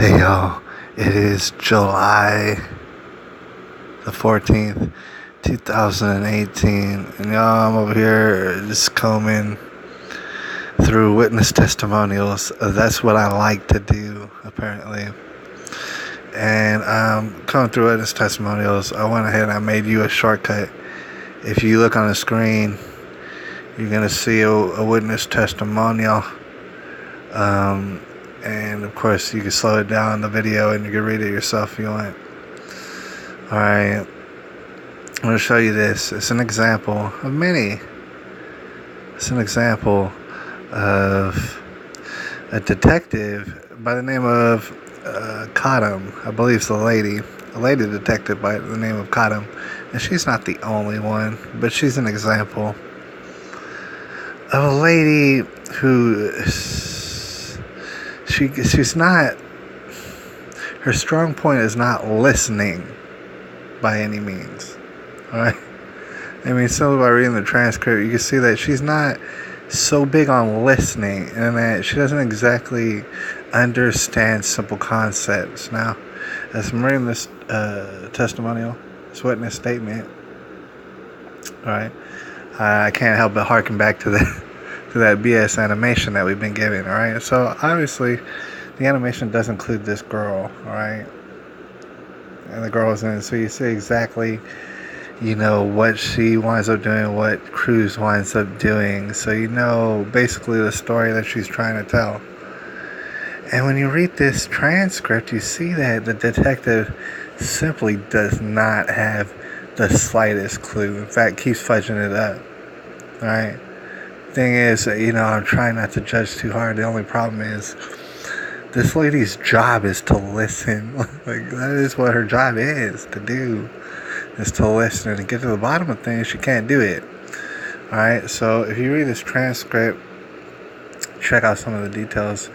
Hey y'all, it is July the 14th, 2018, and y'all, I'm over here just combing through witness testimonials. That's what I like to do, apparently. And coming through witness testimonials, I went ahead and I made you a shortcut. If you look on the screen, you're going to see a witness testimonial. And of course, you can slow it down the video and you can read it yourself if you want. Alright, I'm going to show you this. It's an example of many. It's an example of a detective by the name of Cottom. I believe it's a lady detective by the name of Cottom. And she's not the only one, but she's an example of a lady who she's not, her strong point is not listening by any means. Alright? I mean, simply by reading the transcript, you can see that she's not so big on listening and that she doesn't exactly understand simple concepts. Now, as I'm reading this testimonial, this witness statement, alright, I can't help but harken back to that BS animation that we've been given, alright? So, obviously, the animation does include this girl, alright? And the girl is in it, so you see exactly, what she winds up doing, what Cruz winds up doing. So you know basically the story that she's trying to tell. And when you read this transcript, you see that the detective simply does not have the slightest clue. In fact, keeps fudging it up, alright? Thing is, I'm trying not to judge too hard. The only problem is this lady's job is to listen. Like, that is what her job is to do, is to listen and to get to the bottom of things. She can't do it. Alright, so if you read this transcript, check out some of the details,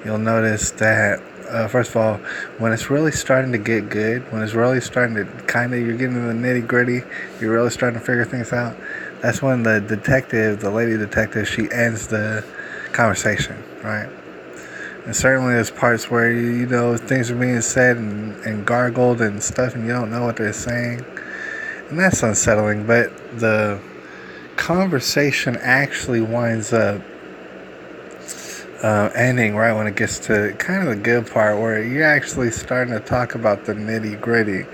you'll notice that first of all, when it's really starting to get good, when it's really starting to you're getting into the nitty gritty, you're really starting to figure things out, that's when the lady detective, she ends the conversation, right? And certainly there's parts where, things are being said and gargled and stuff and you don't know what they're saying. And that's unsettling, but the conversation actually winds up ending right when it gets to kind of the good part where you're actually starting to talk about the nitty gritty.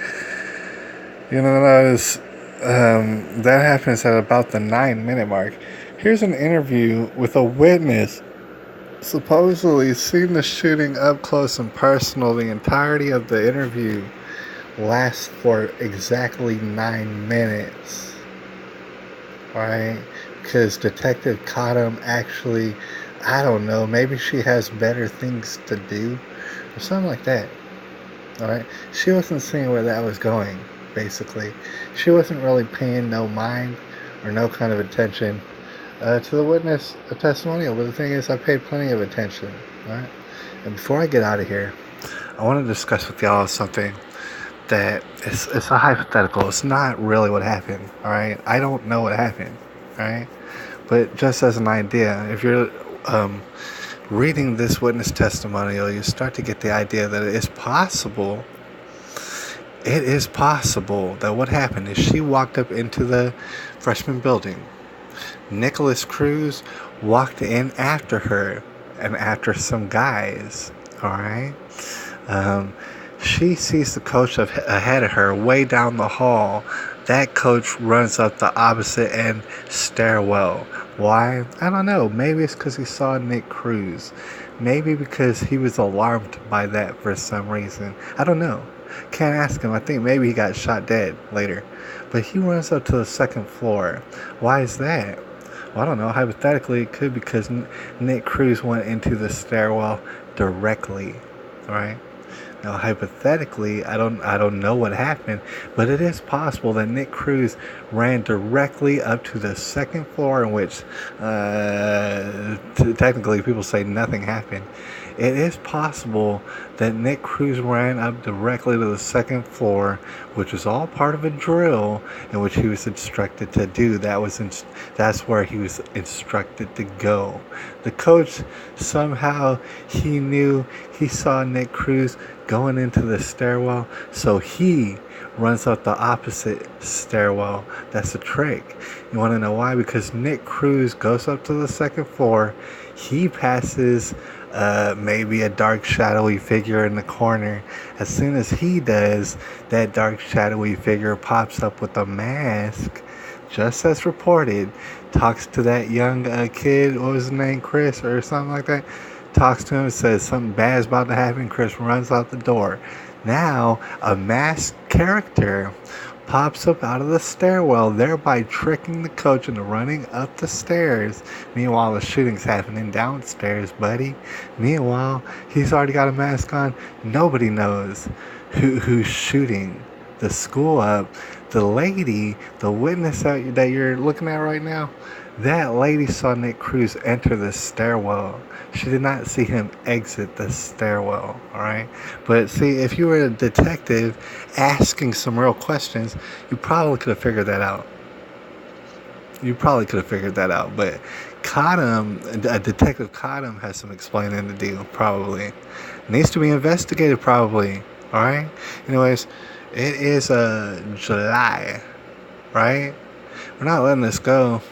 Notice that happens at about the 9-minute mark. Here's an interview with a witness supposedly seen the shooting up close and personal. The entirety of the interview lasts for exactly 9 minutes. Right? Because Detective Cottom actually, I don't know, maybe she has better things to do or something like that. Alright? She wasn't seeing where that was going, basically. She wasn't really paying no mind or no kind of attention to the witness testimonial. But the thing is, I paid plenty of attention. Alright? And before I get out of here, I want to discuss with y'all something that it's a hypothetical. It's not really what happened. Alright? I don't know what happened. Alright? But just as an idea, if you're reading this witness testimonial, you start to get the idea that it is possible that what happened is she walked up into the freshman building. Nicholas Cruz walked in after her and after some guys. Alright? She sees the coach ahead of her way down the hall. That coach runs up the opposite end stairwell. Why? I don't know. Maybe it's because he saw Nick Cruz. Maybe because he was alarmed by that for some reason. I don't know. Can't ask him. I think maybe he got shot dead later. But he runs up to the second floor. Why is that? Well, I don't know. Hypothetically, it could be because Nick Cruz went into the stairwell directly. Alright? Now, hypothetically, I don't know what happened, but it is possible that Nick Cruz ran directly up to the second floor, in which technically people say nothing happened. it is possible that Nick Cruz ran up directly to the second floor, which was all part of a drill in which he was instructed to do. That's where he was instructed to go. The coach somehow he saw Nick Cruz going into the stairwell, so he runs up the opposite stairwell. That's a trick. You want to know why? Because Nick Cruz goes up to the second floor. He passes maybe a dark shadowy figure in the corner. As soon as he does, that dark shadowy figure pops up with a mask, just as reported, talks to that young kid, what was his name, Chris or something like that, talks to him, says something bad's about to happen. Chris runs out the door. Now a masked character pops up out of the stairwell, thereby tricking the coach into running up the stairs. Meanwhile, the shooting's happening downstairs, buddy. Meanwhile, he's already got a mask on. Nobody knows who's shooting the school up. The lady, the witness that you're looking at right now, that lady saw Nick Cruz enter the stairwell. She did not see him exit the stairwell, alright? But see, if you were a detective asking some real questions, you probably could have figured that out. But Detective Cottom has some explaining to do, probably. Needs to be investigated, probably, alright? Anyways, it is July, right? We're not letting this go.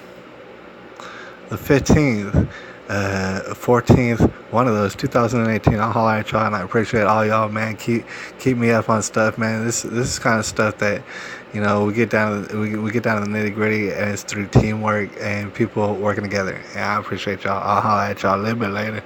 The 15th, 14th, one of those, 2018. I'll holler at y'all, and I appreciate all y'all, man. Keep me up on stuff, man. This is kind of stuff that, we get down to we get down to the nitty gritty, and it's through teamwork and people working together. And I appreciate y'all. I'll holler at y'all a little bit later.